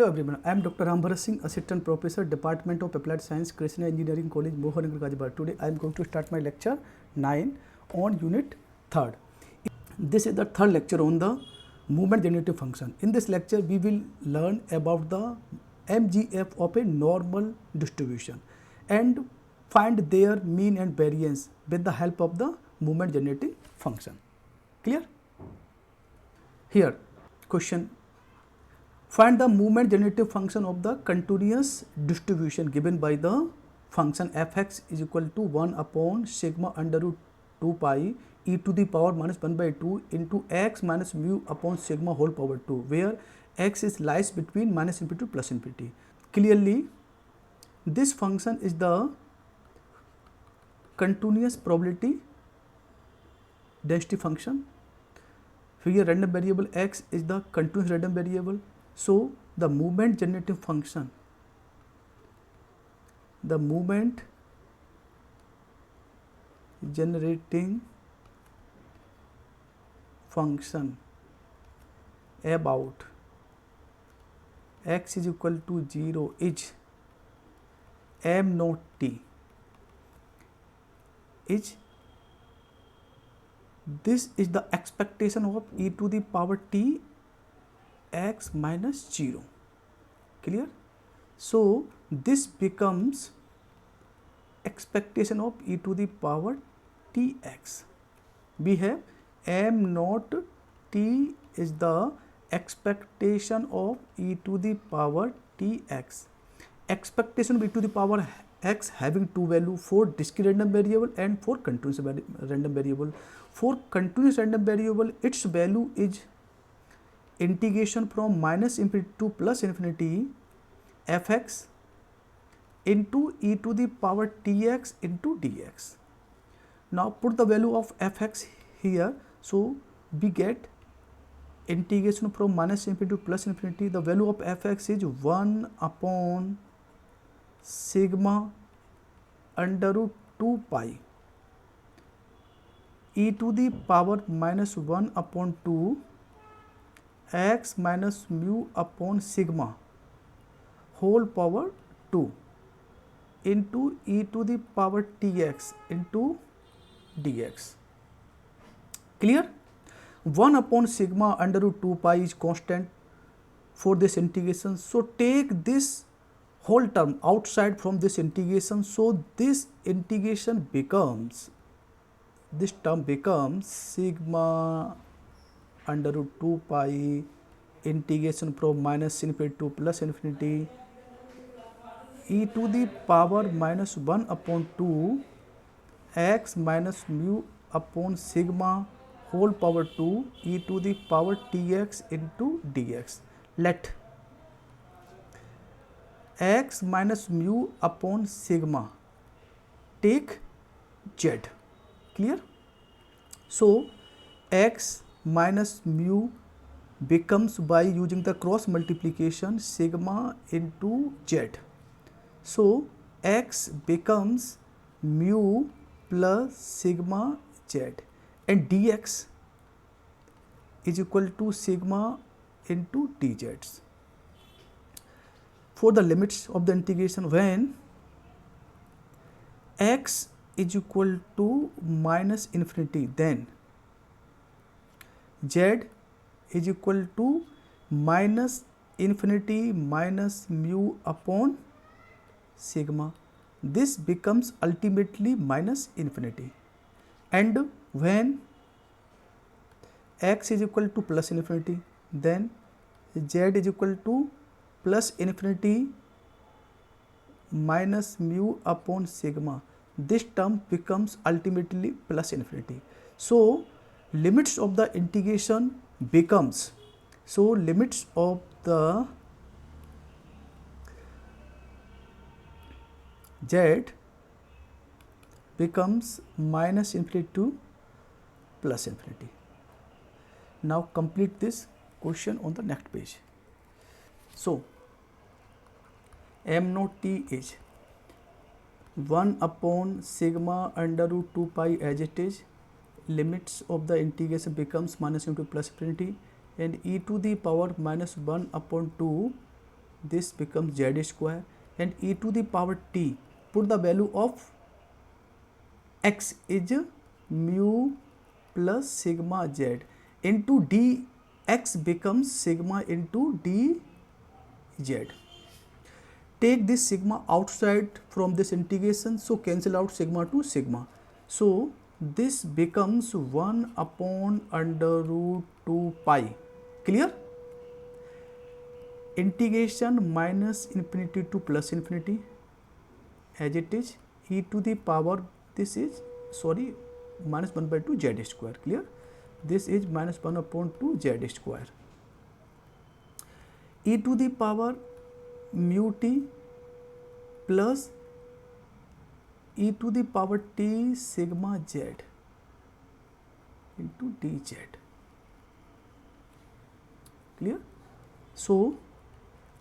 Hello everyone, I am Dr. Ram Bharat Singh, Assistant Professor, Department of Applied Science, Krishna Engineering College, Mohanagar, Ghaziabad. Today I am going to start my lecture 9 on unit 3rd. This is the third lecture on the movement generative function. In this lecture we will learn about the MGF of a normal distribution and find their mean and variance with the help of the movement generating function. Clear? Here question: find the movement generative function of the continuous distribution given by the function fx is equal to 1 upon sigma under root 2 pi e to the power minus 1 by 2 into x minus mu upon sigma whole power 2, where x is lies between minus infinity to plus infinity. Clearly, this function is the continuous probability density function. Here random variable x is the continuous random variable. So the movement generating function, about x is equal to 0 is m naught t is this is the expectation of e to the power t x minus 0. Clear? So this becomes expectation of e to the power tx. We have m naught t is the expectation of e to the power tx. Expectation of e to the power x having two value, for discrete random variable and for continuous random variable. For continuous random variable, its value is integration from minus infinity to plus infinity fx into e to the power tx into dx. Now put the value of fx here, so we get integration from minus infinity to plus infinity. The value of fx is 1 upon sigma under root 2 pi e to the power minus 1 upon 2 x minus mu upon sigma whole power 2 into e to the power tx into dx. Clear? 1 upon sigma under root 2 pi is constant for this integration. So take this whole term outside from this integration. So this integration becomes, this term becomes sigma under root 2 pi integration from minus infinity to plus infinity e to the power minus 1 upon 2 x minus mu upon sigma whole power 2 e to the power tx into dx. Let x minus mu upon sigma take z. Clear? So x minus mu becomes, by using the cross multiplication, sigma into z. So x becomes mu plus sigma z and dx is equal to sigma into dz. For the limits of the integration, when x is equal to minus infinity, then z is equal to minus infinity minus mu upon sigma. This becomes ultimately minus infinity. And when x is equal to plus infinity, then z is equal to plus infinity minus mu upon sigma. This term becomes ultimately plus infinity. So limits of the integration becomes, so limits of the z becomes minus infinity to plus infinity. Now complete this question on the next page. So m naught t is 1 upon sigma under root 2 pi as it is. Limits of the integration becomes minus into plus infinity, and e to the power minus 1 upon 2 this becomes z square, and e to the power t, put the value of x is mu plus sigma z into d, x becomes sigma into dz. Take this sigma outside from this integration, so cancel out sigma to sigma. So this becomes 1 upon under root 2 pi. Clear? Integration minus infinity to plus infinity as it is, e to the power, this is minus 1 by 2 z square. Clear? This is minus 1 upon 2 z square. E to the power mu t plus e to the power t sigma z into dz. Clear? So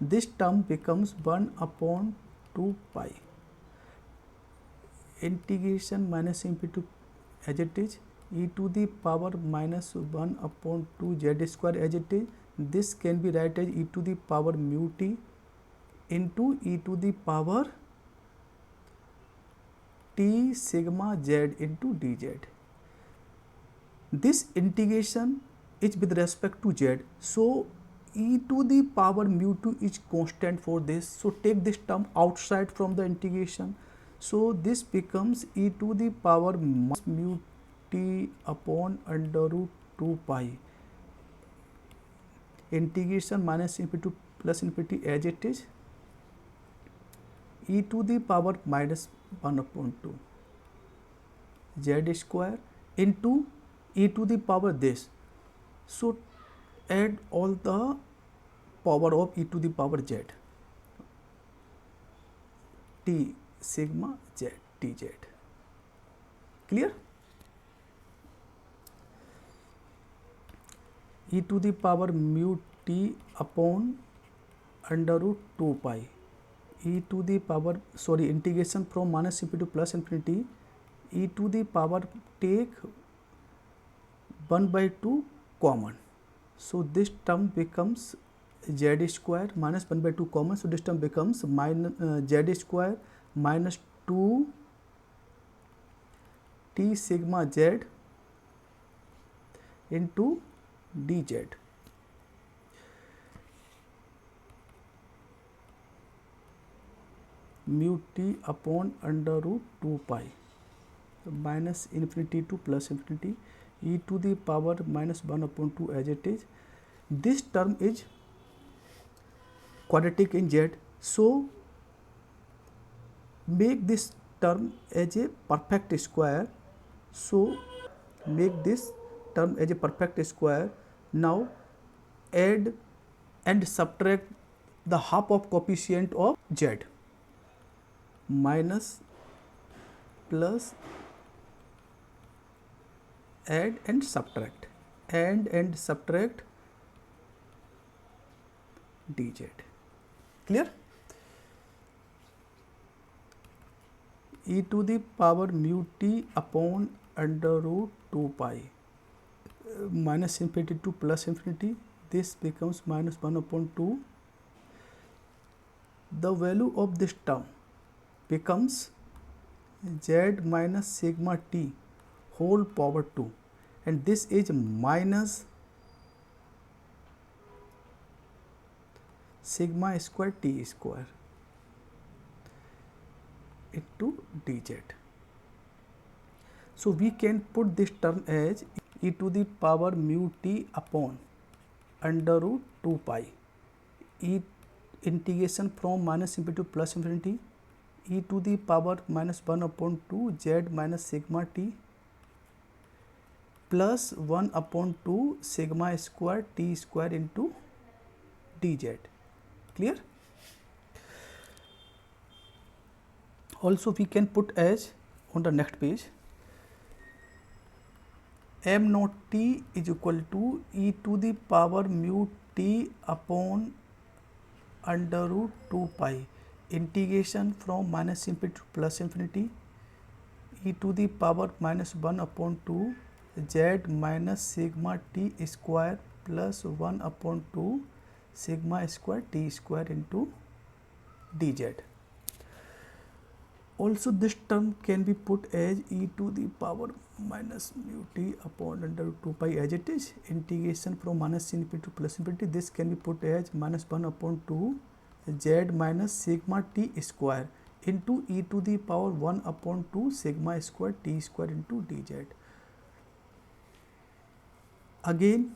this term becomes 1 upon 2 pi. Integration minus infinity as it is, e to the power minus 1 upon 2 z square as it is. This can be written as e to the power mu t into e to the power t sigma z into dz. This integration is with respect to z, so e to the power mu 2 is constant for this, so take this term outside from the integration, so this becomes e to the power minus mu t upon under root 2 pi. Integration minus infinity to plus infinity as it is, e to the power minus 1 upon 2 z square into e to the power this. So add all the power of e to the power z, t sigma z dz. Clear? E to the power mu t upon under root 2 pi, e to the power, integration from minus infinity to plus infinity, e to the power, take 1 by 2 common, so this term becomes z square, minus 1 by 2 common, so this term becomes minus z square minus 2 t sigma z into dz. Mu t upon under root 2 pi, minus infinity to plus infinity, e to the power minus 1 upon 2 as it is. This term is quadratic in z, so make this term as a perfect square, so make this term as a perfect square. Now add and subtract the half of coefficient of z, minus plus add and subtract dz. Clear? E to the power mu t upon under root 2 pi, minus infinity to plus infinity, this becomes minus 1 upon 2. The value of this term becomes z minus sigma t whole power 2, and this is minus sigma square t square into dz. So we can put this term as e to the power mu t upon under root 2 pi, e integration from minus infinity to plus infinity, e to the power minus 1 upon 2 z minus sigma t plus 1 upon 2 sigma square t square into dz. Clear? Also we can put as on the next page, m naught t is equal to e to the power mu t upon under root 2 pi, integration from minus infinity to plus infinity, e to the power minus 1 upon 2 z minus sigma t square plus 1 upon 2 sigma square t square into dz. Also this term can be put as e to the power minus mu t upon under 2 pi as it is. Integration from minus infinity to plus infinity, this can be put as minus 1 upon 2 z minus sigma t square into e to the power 1 upon 2 sigma square t square into dz. Again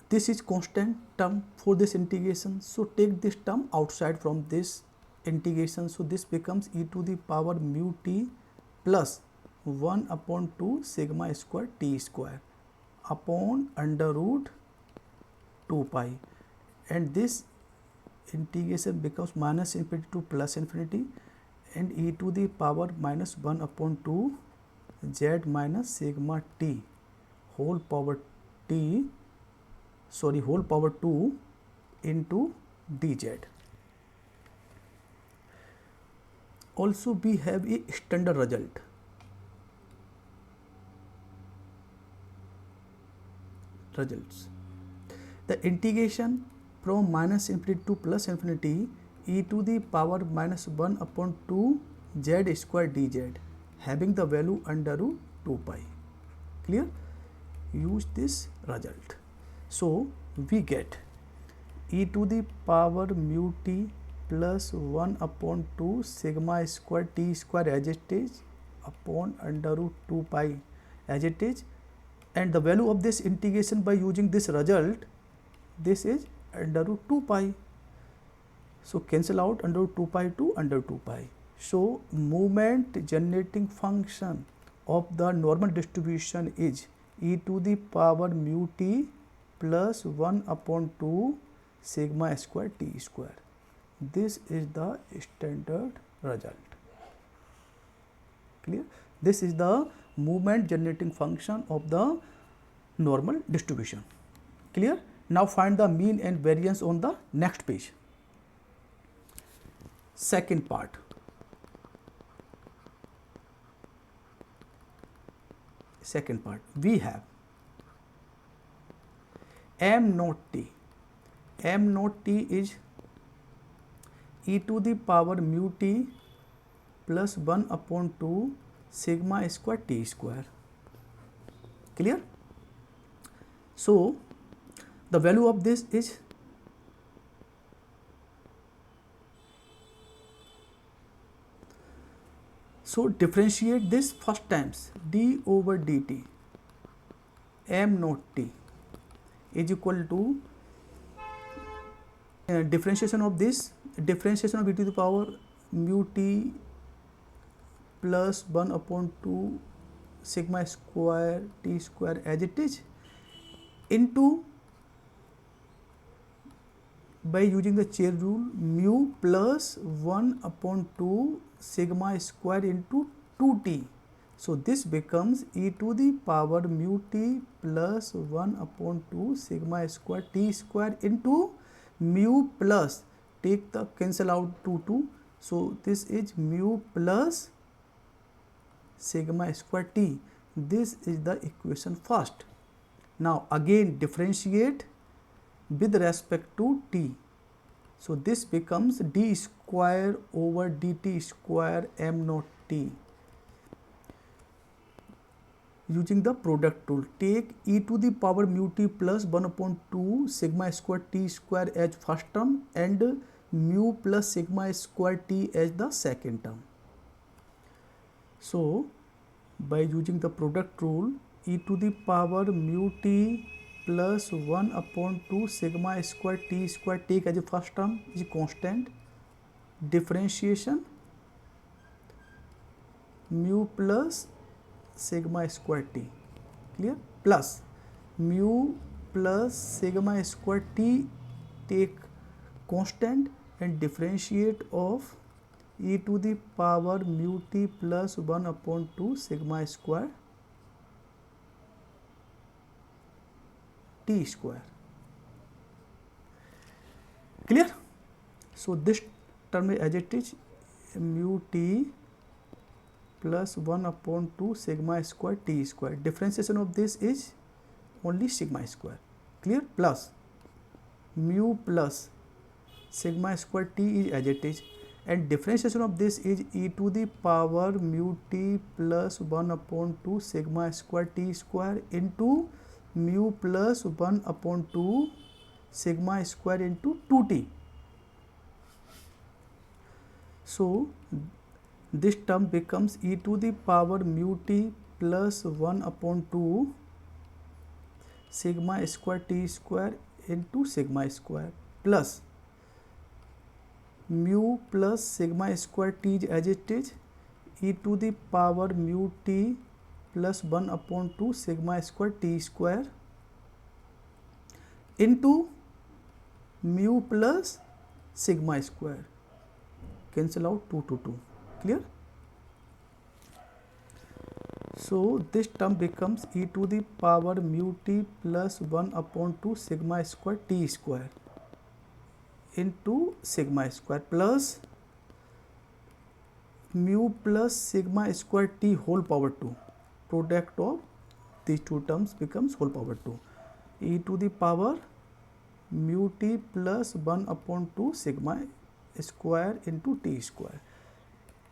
this is constant term for this integration, so take this term outside from this integration. So this becomes e to the power mu t plus 1 upon 2 sigma square t square upon under root 2 pi, and this integration becomes minus infinity to plus infinity, and e to the power minus 1 upon 2 z minus sigma t whole power whole power 2 into dz. Also we have a standard result. The integration from minus infinity to plus infinity e to the power minus 1 upon 2 z square dz having the value under root 2 pi. Clear? Use this result. So we get e to the power mu t plus 1 upon 2 sigma square t square as it is upon under root 2 pi as it is, and the value of this integration by using this result, this is under root 2 pi. So cancel out under root 2 pi to under 2 pi. So moment generating function of the normal distribution is e to the power mu t plus 1 upon 2 sigma square t square. This is the standard result. Clear? This is the moment generating function of the normal distribution. Clear? Now find the mean and variance on the next page. Second part. We have m naught t. M naught t is e to the power mu t plus 1 upon 2 sigma square t square. Clear? So the value of this is differentiate this first times d over dt m naught t is equal to differentiation of this, differentiation of e to the power mu t plus 1 upon 2 sigma square t square as it is into, by using the chain rule, mu plus 1 upon 2 sigma square into 2t. So this becomes e to the power mu t plus 1 upon 2 sigma square t square into mu plus, take the cancel out 2, so this is mu plus sigma square t. This is the equation first. Now again differentiate with respect to t, so this becomes d square over dt square m naught t. Using the product rule, take e to the power mu t plus 1 upon 2 sigma square t square as first term and mu plus sigma square t as the second term. So by using the product rule, e to the power mu t plus 1 upon 2 sigma square t square take as a first term is constant, differentiation mu plus sigma square t, clear, plus mu plus sigma square t take constant and differentiate of e to the power mu t plus 1 upon 2 sigma square t square. Clear? So this term is as it is mu t plus 1 upon 2 sigma square t square. Differentiation of this is only sigma square. Clear? Plus mu plus sigma square t is as it is, and differentiation of this is e to the power mu t plus 1 upon 2 sigma square t square into mu plus 1 upon 2 sigma square into 2t. So this term becomes e to the power mu t plus 1 upon 2 sigma square t square into sigma square plus mu plus sigma square t as it is, e to the power mu t plus 1 upon 2 sigma square t square into mu plus sigma square. Cancel out 2 to 2. Clear? So this term becomes e to the power mu t plus 1 upon 2 sigma square t square into sigma square plus mu plus sigma square t whole power 2. Product of these two terms becomes whole power 2. E to the power mu t plus 1 upon 2 sigma square into t square.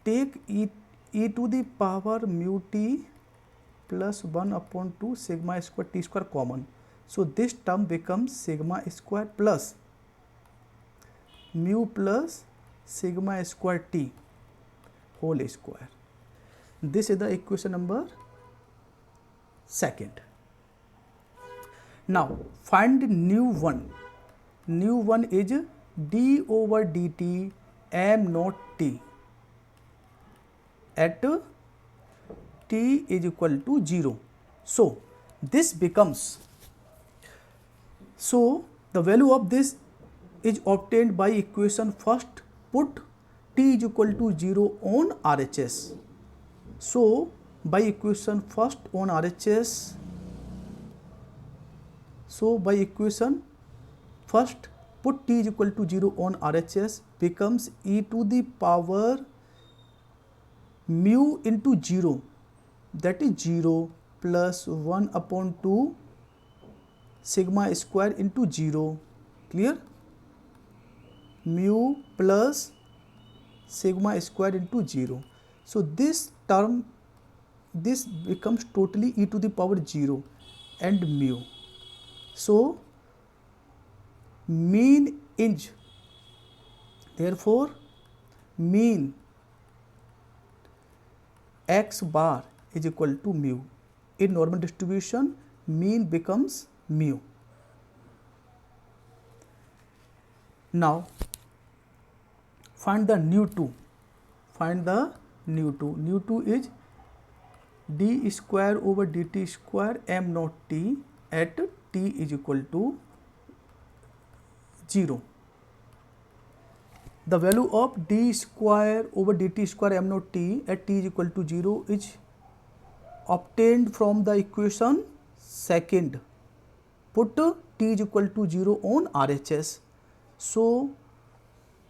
Take e to the power mu t plus 1 upon 2 sigma square t square common. So this term becomes sigma square plus mu plus sigma square t whole square. This is the equation number 2nd. Now find new one. New one is d over dt m naught t at t is equal to 0. So this becomes, so the value of this is obtained by equation first. Put t is equal to 0 on RHS. So by equation first on RHS, so by equation first put t is equal to 0 on RHS becomes e to the power mu into 0, that is 0 plus 1 upon 2 sigma square into 0. Clear? Mu plus sigma square into 0. So this term, this becomes totally e to the power 0 and mu. So mean is, therefore mean x bar is equal to mu. In normal distribution, mean becomes mu. Now find the new 2. Find the new 2. New 2 is d square over dt square m naught t at t is equal to 0. The value of d square over dt square m naught t at t is equal to 0 is obtained from the equation second. Put t is equal to 0 on RHS. So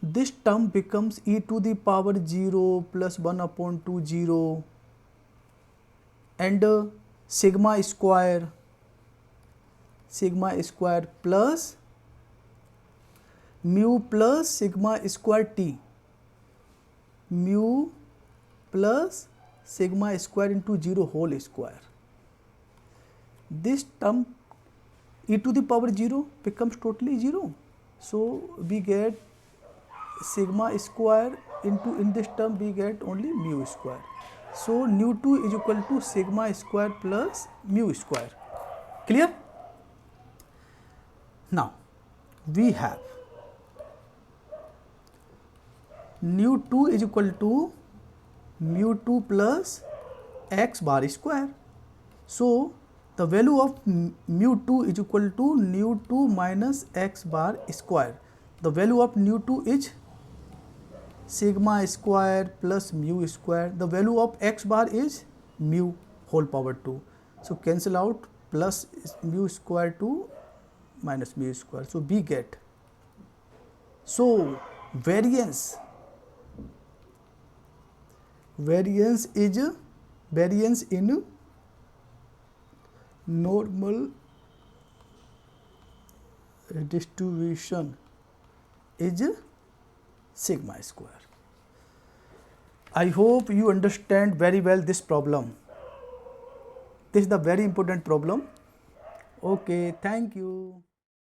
this term becomes e to the power 0 plus 1 upon 2 0 and sigma square plus mu plus sigma square t, mu plus sigma square into 0 whole square. This term e to the power 0 becomes totally 0. So we get sigma square into, in this term we get only mu square. So nu 2 is equal to sigma square plus mu square. Clear? Now we have nu 2 is equal to mu 2 plus x bar square. So the value of mu 2 is equal to nu 2 minus x bar square. The value of nu 2 is sigma square plus mu square. The value of x bar is mu whole power 2. So cancel out plus mu square 2 minus mu square. So we get, so variance is variance in normal distribution is sigma square. I hope you understand very well this problem. This is the very important problem. Okay, thank you.